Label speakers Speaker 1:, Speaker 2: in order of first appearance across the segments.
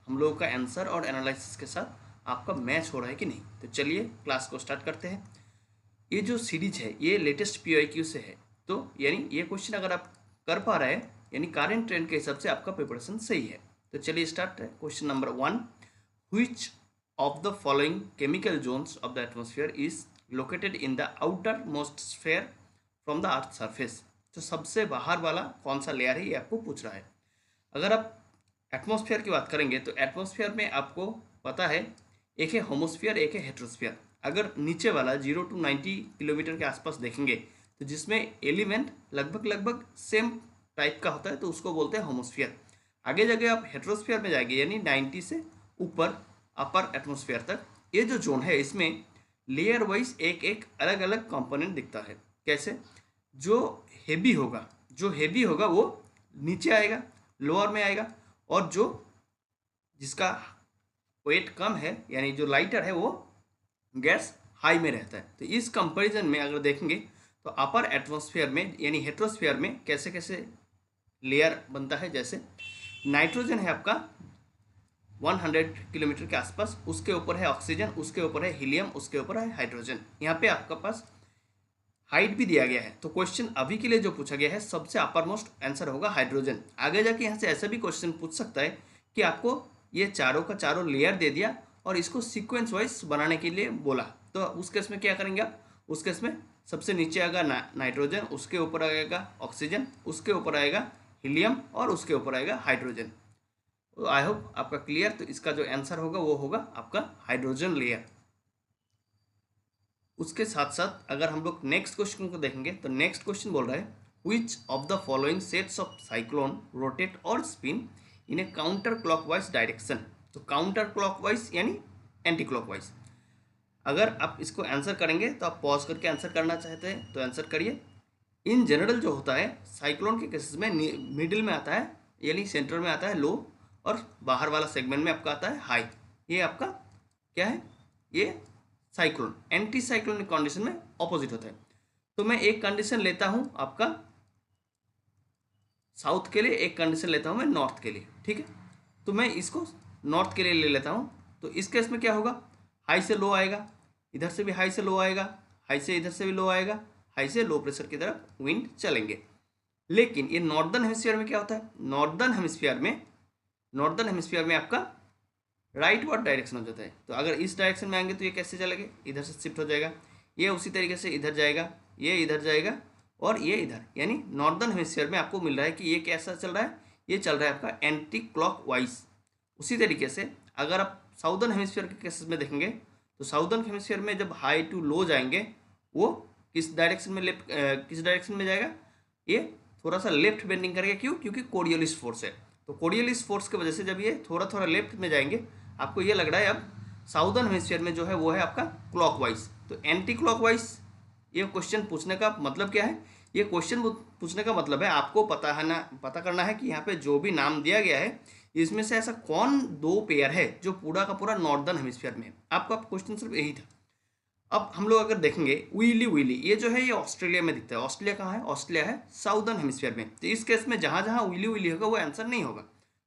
Speaker 1: हम लोगों का आंसर और एनालिसिस के साथ आपका मैच हो रहा है कि नहीं। तो चलिए क्लास को स्टार्ट करते हैं। ये जो सीरीज है ये लेटेस्ट पीवाईक्यू से है, तो यानी ये क्वेश्चन अगर आप कर पा रहे हैं यानी करंट ट्रेंड के हिसाब से आपका प्रिपरेशन सही है। तो चलिए स्टार्ट है। Question number 1, which of the following chemical zones of the atmosphere is located in the outer most sphere from the earth surface. तो सबसे बाहर वाला कौन सा लेयर है ये आपको पूछ रहा है। अगर आप एटमॉस्फेयर की बात करेंगे तो एटमॉस्फेयर में आपको पता है एक है होमोस्फियर, एक है हेट्रोस्फियर। अगर नीचे वाला 0 to 90 किलोमीटर के आसपास देखेंगे तो जिसमें एलिमेंट लगभग लगभग सेम टाइप का होता है तो उसको बोलते हैं होमोस्फियर। आगे जाके आप हेट्रोस्फियर में जाएंगे यानी 90 से ऊपर अपर एटमॉस्फेयर तक, ये जो जोन है इसमें लेयर वाइज एक एक अलग अलग कंपोनेंट दिखता है। कैसे? जो हेवी होगा वो नीचे आएगा, लोअर में आएगा, और जो जिसका वेट कम है यानी जो लाइटर है वो गैस हाई में रहता है। तो इस कंपैरिजन में अगर देखेंगे तो अपर एटमॉस्फेयर में यानी हेट्रोस्फेयर में कैसे कैसे लेयर बनता है। जैसे नाइट्रोजन है आपका 100 किलोमीटर के आसपास, उसके ऊपर है ऑक्सीजन, उसके ऊपर है हीलियम, उसके ऊपर है हाइड्रोजन। यहाँ पे आपका पास हाइट भी दिया गया है। तो क्वेश्चन अभी के लिए जो पूछा गया है सबसे अपर मोस्ट आंसर होगा हाइड्रोजन। आगे जाके यहाँ से ऐसा भी क्वेश्चन पूछ सकता है कि आपको ये चारों का चारों लेयर दे दिया और इसको सीक्वेंस वाइज बनाने के लिए बोला, तो उस केस में क्या करेंगे आप? उस केस में सबसे नीचे आएगा नाइट्रोजन, उसके ऊपर आएगा ऑक्सीजन, उसके ऊपर आएगा हीलियम और उसके ऊपर आएगा हाइड्रोजन। तो आई होप आपका क्लियर। तो इसका जो आंसर होगा वो होगा आपका हाइड्रोजन लेयर। उसके साथ साथ अगर हम लोग नेक्स्ट क्वेश्चन को देखेंगे तो नेक्स्ट क्वेश्चन बोल रहा है which of the following sets of cyclone rotate और spin in a counter clockwise direction. तो काउंटर क्लॉकवाइज यानी एंटी क्लॉकवाइज। अगर आप इसको आंसर करेंगे तो आप पॉज करके आंसर करना चाहते हैं तो आंसर करिए। इन जनरल जो होता है साइक्लोन के केसेस में मिडिल में आता है यानी सेंटर में आता है लो, और बाहर वाला सेगमेंट में आपका आता है हाई। ये आपका क्या है? ये साइक्लोन। एंटी साइक्लोनिक कंडीशन में ऑपोजिट होता है। तो मैं एक कंडीशन लेता हूं आपका साउथ के लिए, एक कंडीशन लेता हूं मैं नॉर्थ के लिए, ठीक है। तो मैं इसको नॉर्थ के लिए ले लेता हूं। तो इस केस में क्या होगा? हाई से लो आएगा, इधर से भी हाई से लो आएगा, हाई से इधर से भी लो आएगा, हाई से लो प्रेशर की तरफ विंड चलेंगे। लेकिन ये नॉर्दर्न हेमिस्फीयर में क्या होता है? नॉर्दर्न हेमिस्फीयर में आपका राइट वर्ड डायरेक्शन हो जाता है। तो अगर इस डायरेक्शन में आएंगे तो ये कैसे चलेंगे? इधर से शिफ्ट हो जाएगा, ये उसी तरीके से इधर जाएगा, ये इधर जाएगा और ये इधर। यानी नॉर्दर्न हेमिस्फीयर में आपको मिल रहा है कि ये कैसा चल रहा है? ये चल रहा है आपका एंटी क्लॉक वाइज। उसी तरीके से अगर आप साउदर्न हेमिस्फीयर के केसेस में देखेंगे तो साउदर्न हेमिस्फीयर में जब हाई टू लो जाएंगे वो किस डायरेक्शन में किस डायरेक्शन में जाएगा? ये थोड़ा सा लेफ्ट बेंडिंग करेगा। क्यों? क्योंकि कोरियोलिस फोर्स है। तो कोरियोलिस फोर्स की वजह से जब ये थोड़ा थोड़ा लेफ्ट में जाएंगे आपको ये लग रहा है अब साउदर्न हेमिस्फीयर में जो है वो है आपका क्लॉकवाइज। तो एंटी क्लॉकवाइज ये क्वेश्चन पूछने का मतलब क्या है? ये क्वेश्चन पूछने का मतलब है आपको पता करना है कि यहाँ पे जो भी नाम दिया गया है इसमें से ऐसा कौन दो पेयर है जो पूरा का पूरा नॉर्दर्न हेमिस्फीयर में है। आपका क्वेश्चन सिर्फ यही था। अब हम लोग अगर देखेंगे विली ये जो है ये ऑस्ट्रेलिया में दिखता है। ऑस्ट्रेलिया कहाँ है? ऑस्ट्रेलिया है साउदर्न हेमिस्फीयर में। तो इस केस में जहाँ जहाँ विली होगा वो आंसर नहीं होगा।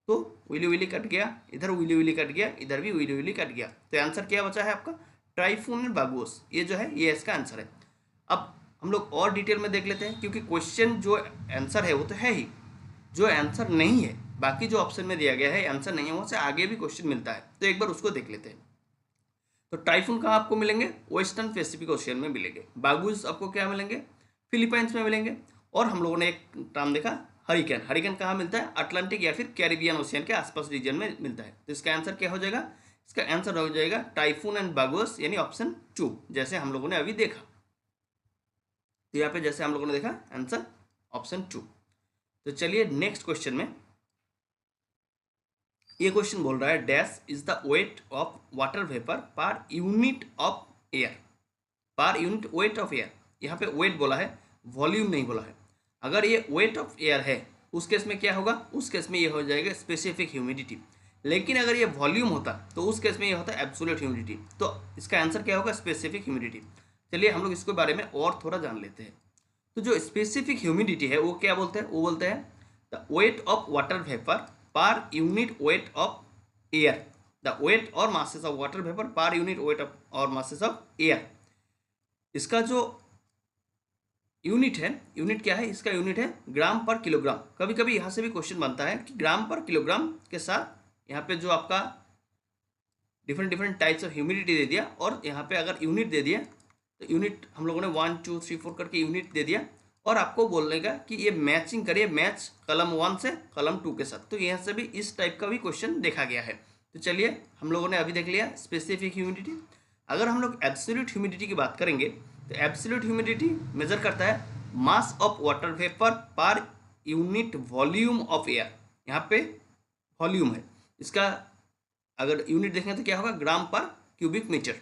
Speaker 1: तो विली कट गया, इधर विली कट गया, इधर भी विली कट गया। तो आंसर क्या बचा है आपका? ट्राइफून एंड बागोस, ये जो है ये इसका आंसर है। अब हम लोग और डिटेल में देख लेते हैं क्योंकि क्वेश्चन जो आंसर है वो तो है ही, जो आंसर नहीं है बाकी जो ऑप्शन में दिया गया है आंसर नहीं है वहाँ से आगे भी क्वेश्चन मिलता है। तो एक बार उसको देख लेते हैं। तो टाइफून कहाँ आपको मिलेंगे? वेस्टर्न पैसिफिक ओशियन में मिलेंगे। बागुस आपको क्या मिलेंगे? फिलीपाइंस में मिलेंगे। और हम लोगों ने एक टर्म देखा हरिकेन कहाँ मिलता है? अटलांटिक या फिर कैरिबियन ओशियन के आसपास रीजन में मिलता है। तो इसका आंसर क्या हो जाएगा? इसका आंसर हो जाएगा टाइफून एंड बागुस यानी ऑप्शन 2, जैसे हम लोगों ने अभी देखा। तो यहाँ पे जैसे हम लोगों ने देखा आंसर ऑप्शन 2। तो चलिए नेक्स्ट क्वेश्चन में ये क्वेश्चन बोल रहा है dash is the weight of water vapour per unit of air. पर यूनिट वेट ऑफ एयर, यहाँ पे वेट बोला है, वॉल्यूम नहीं बोला है। अगर ये वेट ऑफ एयर है उस केस में क्या होगा? उस केस में ये हो जाएगा स्पेसिफिक ह्यूमिडिटी। लेकिन अगर ये वॉल्यूम होता तो उस केस में ये होता है एब्सोल्यूट ह्यूमिडिटी। तो इसका आंसर क्या होगा? Specific humidity. चलिए हम लोग इसके बारे में और थोड़ा जान लेते हैं। तो जो स्पेसिफिक ह्यूमिडिटी है वो क्या बोलते हैं? वो बोलते हैं the weight of water vapour per unit weight of air, the weight और masses of water vapour per unit weight और मासेस ऑफ एयर। इसका जो यूनिट है, यूनिट क्या है, इसका यूनिट है ग्राम पर किलोग्राम। कभी कभी यहाँ से भी क्वेश्चन बनता है कि ग्राम पर किलोग्राम के साथ यहाँ पे जो आपका different different types of humidity दे दिया, और यहाँ पे अगर यूनिट दे दिया तो यूनिट हम लोगों ने 1 2 3 4 करके यूनिट दे दिया, और आपको बोलेगा कि ये मैचिंग करिए, मैच कलम 1 से कलम 2 के साथ। तो यहाँ से भी इस टाइप का भी क्वेश्चन देखा गया है। तो चलिए हम लोगों ने अभी देख लिया स्पेसिफिक ह्यूमिडिटी। अगर हम लोग एब्सोल्यूट ह्यूमिडिटी की बात करेंगे तो एब्सोल्यूट ह्यूमिडिटी मेजर करता है mass of water vapour per unit volume of air. यहाँ पे वॉल्यूम है, इसका अगर यूनिट देखें तो क्या होगा, ग्राम पर क्यूबिक मीटर।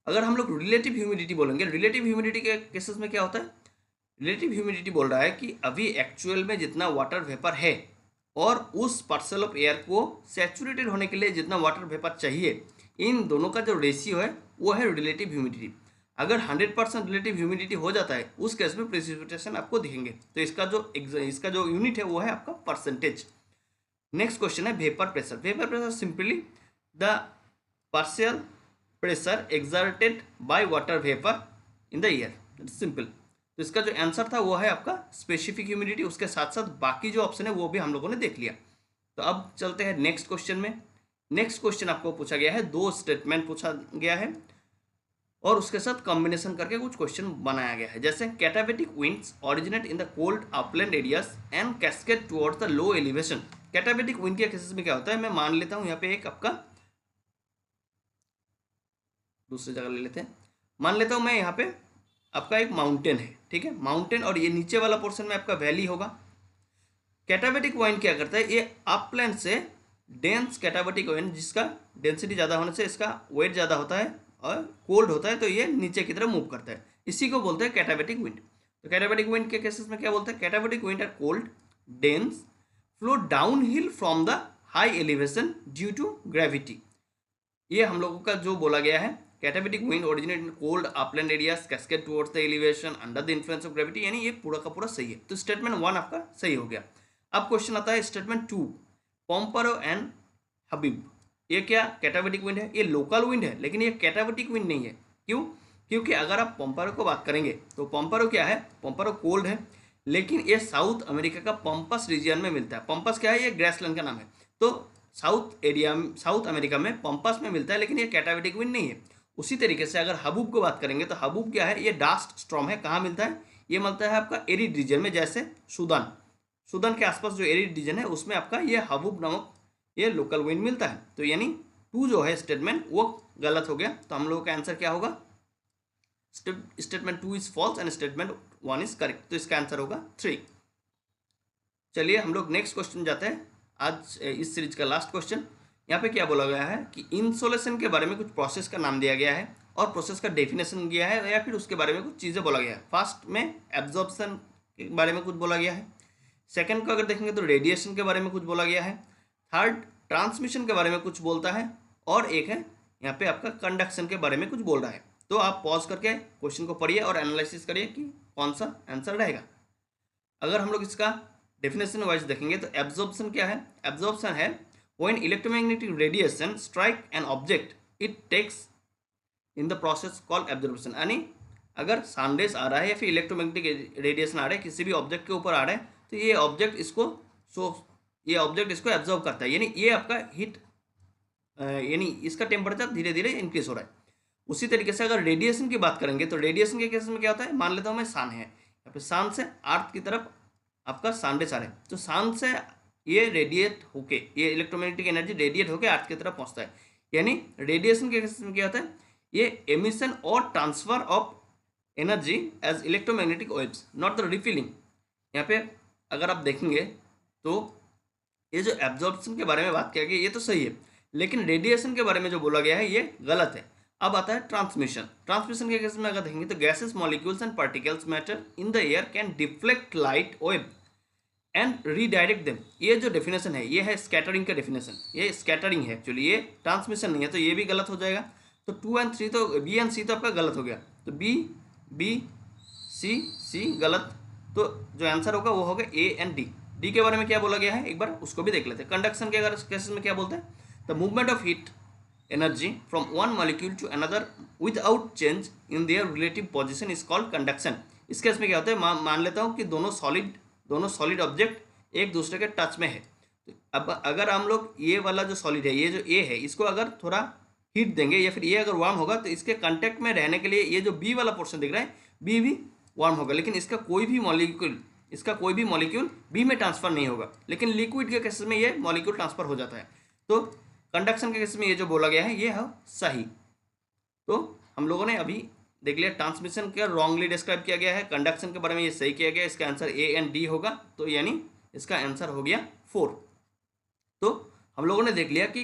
Speaker 1: अगर हम लोग रिलेटिव ह्यूमिडिटी बोलेंगे, रिलेटिव ह्यूमिडिटी के केसेस में क्या होता है, रिलेटिव ह्यूमिडिटी बोल रहा है कि अभी एक्चुअल में जितना वाटर वेपर है और उस पार्सल ऑफ एयर को सैचुरेटेड होने के लिए जितना वाटर वेपर चाहिए, इन दोनों का जो रेशियो है वो है रिलेटिव ह्यूमिडिटी। अगर 100% रिलेटिव ह्यूमिडिटी हो जाता है उस केस में प्रेसिपिटेशन आपको दिखेंगे। तो इसका जो यूनिट है वो है आपका परसेंटेज। नेक्स्ट क्वेश्चन है vapour pressure. Vapour pressure simply the partial pressure exerted by water vapour in the air, simple. तो इसका जो आंसर था वो है आपका स्पेसिफिक ह्यूमिडिटी। उसके साथ साथ बाकी जो ऑप्शन है वो भी हम लोगों ने देख लिया। तो अब चलते हैं नेक्स्ट क्वेश्चन में। नेक्स्ट क्वेश्चन आपको पूछा गया है, 2 स्टेटमेंट पूछा गया है और उसके साथ कॉम्बिनेशन करके कुछ क्वेश्चन बनाया गया है। जैसे katabatic winds originate in the cold upland areas and cascade towards the low elevation. Katabatic wind के केसेस में क्या होता है, मैं मान लेता हूं यहाँ पे एक आपका दूसरी जगह ले लेते हैं, मान लेता हूं मैं यहाँ पे आपका एक माउंटेन है, ठीक है, माउंटेन, और ये नीचे वाला पोर्शन में आपका वैली होगा। कैटाबेटिक विंड क्या करता है, ये अपलैंड से डेंस कैटाबेटिक विंड, जिसका डेंसिटी ज़्यादा होने से इसका वेट ज़्यादा होता है और कोल्ड होता है, तो ये नीचे की तरफ मूव करता है, इसी को बोलते हैं कैटाबेटिक विंड। तो कैटाबेटिक विंड के केसेस में क्या बोलते हैं, katabatic wind are cold dense flow down hill from the high elevation due to gravity. ये हम लोगों का जो बोला गया है, katabatic wind originate in cold upland areas cascade towards the elevation under the influence of gravity, यानी ये पूरा का पूरा सही है। तो स्टेटमेंट 1 आपका सही हो गया। अब क्वेश्चन आता है स्टेटमेंट 2, पोम्परो एंड हबीब। ये क्या कैटाबेटिक विंड है, ये लोकल विंड है, लेकिन ये कैटाबेटिक विंड नहीं है। क्यों, क्योंकि अगर आप पोम्परो को बात करेंगे तो पोम्परो क्या है, पोम्परो कोल्ड है, लेकिन ये साउथ अमेरिका का पंपस रीजन में मिलता है। पंपस क्या है, ये ग्रासलैंड का नाम है। तो साउथ अमेरिका में पंपस में मिलता है, लेकिन ये कैटाबेटिक विंड नहीं है। उसी तरीके से अगर हबूब को बात करेंगे तो हबूब क्या है, ये डास्ट स्टॉर्म है। कहाँ मिलता है, ये मिलता है आपका एरिड रीजन में, जैसे सूडान के आसपास जो एरिड रीजन है उसमें आपका ये हबूब नामक ये लोकल विंड मिलता है। तो यानी 2 जो है स्टेटमेंट वो गलत हो गया। तो हम लोगों का आंसर क्या होगा, statement 2 is false and statement 1 is correct. तो इसका आंसर होगा 3। चलिए हम लोग नेक्स्ट क्वेश्चन जाते हैं, आज इस सीरीज का लास्ट क्वेश्चन। यहाँ पे क्या बोला गया है कि इंसोलेशन के बारे में कुछ प्रोसेस का नाम दिया गया है और प्रोसेस का डेफिनेशन दिया है, या फिर उसके बारे में कुछ चीज़ें बोला गया है। फर्स्ट में एब्जॉर्प्शन के बारे में कुछ बोला गया है, सेकंड को अगर देखेंगे तो रेडिएशन के बारे में कुछ बोला गया है, थर्ड ट्रांसमिशन के बारे में कुछ बोलता है, और एक है यहाँ पे आपका कंडक्शन के बारे में कुछ बोल रहा है। तो आप पॉज करके क्वेश्चन को पढ़िए और एनालिसिस करिए कि कौन सा आंसर रहेगा। अगर हम लोग इसका डेफिनेशन वाइज देखेंगे तो एब्जॉर्प्शन क्या है, एब्जॉर्प्शन है when electromagnetic radiation strike an object it takes in the process called absorption. यानी अगर सनरेज आ रहा है या फिर इलेक्ट्रोमैग्नेटिक रेडिएशन आ रहा है, किसी भी ऑब्जेक्ट के ऊपर आ रहा है, तो ये ऑब्जेक्ट इसको एब्जॉर्ब करता है, यानी ये आपका हीट यानी इसका टेम्परेचर धीरे धीरे इंक्रीज हो रहा है। उसी तरीके से अगर रेडिएशन की बात करेंगे तो रेडिएशन के केस में क्या होता है, मान लेता हूँ मैं सन है, यहाँ पे सन से अर्थ की तरफ आपका सनरेज आ रहा है, तो सन से ये रेडिएट होके, ये इलेक्ट्रोमैग्नेटिक एनर्जी रेडिएट होके अर्थ की तरफ पहुँचता है। यानी रेडिएशन के केस में क्या होता है, ये एमिशन और transfer of energy as electromagnetic waves not the refilling. यहाँ पे अगर आप देखेंगे तो ये जो एब्जॉर्प्शन के बारे में बात किया गया ये तो सही है, लेकिन रेडिएशन के बारे में जो बोला गया है ये गलत है। अब आता है ट्रांसमिशन। ट्रांसमिशन के केस में अगर देखेंगे तो gases molecules and particles matter in the air can deflect light wave and redirect them. ये जो डेफिनेशन है ये है स्कैटरिंग का डेफिनेशन, ये स्कैटरिंग है एक्चुअली, ये ट्रांसमिशन नहीं है, तो ये भी गलत हो जाएगा। तो 2 और 3 तो बी एंड सी तो आपका गलत हो गया, तो बी सी गलत। तो जो आंसर होगा वो होगा ए एंड डी, डी के बारे में क्या बोला गया है एक बार उसको भी देख लेते हैं। कंडक्शन के अगर केसेस में क्या बोलते हैं, the movement of heat energy from one molecule to another without change in their relative position is called conduction. इस केस में क्या होता है, मान लेता हूँ कि दोनों सॉलिड ऑब्जेक्ट एक दूसरे के टच में है। तो अब अगर हम लोग ये वाला जो सॉलिड है, ये जो ए है, इसको अगर थोड़ा हीट देंगे या फिर ये अगर वार्म होगा तो इसके कांटेक्ट में रहने के लिए ये जो बी वाला पोर्शन दिख रहा है बी भी वार्म होगा, लेकिन इसका कोई भी मॉलिक्यूल बी में ट्रांसफर नहीं होगा। लेकिन लिक्विड के केसेस में ये मॉलिक्यूल ट्रांसफर हो जाता है। तो कंडक्शन के केस में ये जो बोला गया है ये है सही। तो हम लोगों ने अभी देख लिया ट्रांसमिशन का रॉन्गली डिस्क्राइब किया गया है, कंडक्शन के बारे में ये सही किया गया है, इसका आंसर ए एंड डी होगा, तो यानी इसका आंसर हो गया 4। तो हम लोगों ने देख लिया कि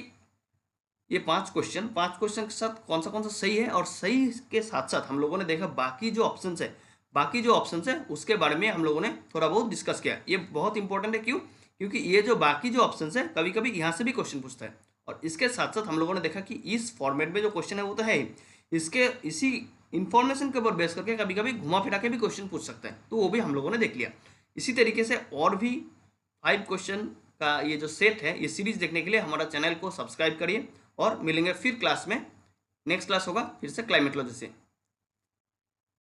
Speaker 1: ये 5 क्वेश्चन के साथ कौन सा सही है, और सही के साथ साथ हम लोगों ने देखा बाकी जो ऑप्शन है उसके बारे में हम लोगों ने थोड़ा बहुत डिस्कस किया। ये बहुत इंपॉर्टेंट है, क्यों? क्योंकि ये जो बाकी जो ऑप्शन है कभी कभी यहाँ से भी क्वेश्चन पूछता है, और इसके साथ साथ हम लोगों ने देखा कि इस फॉर्मेट में जो क्वेश्चन है वो तो है ही, इसी इंफॉर्मेशन के ऊपर बेस करके कभी कभी घुमा फिरा के भी क्वेश्चन पूछ सकता है, तो वो भी हम लोगों ने देख लिया। इसी तरीके से और भी 5 क्वेश्चन का ये जो सेट है, ये सीरीज देखने के लिए हमारा चैनल को सब्सक्राइब करिए, और मिलेंगे फिर क्लास में। नेक्स्ट क्लास होगा फिर से क्लाइमेटोलॉजी से।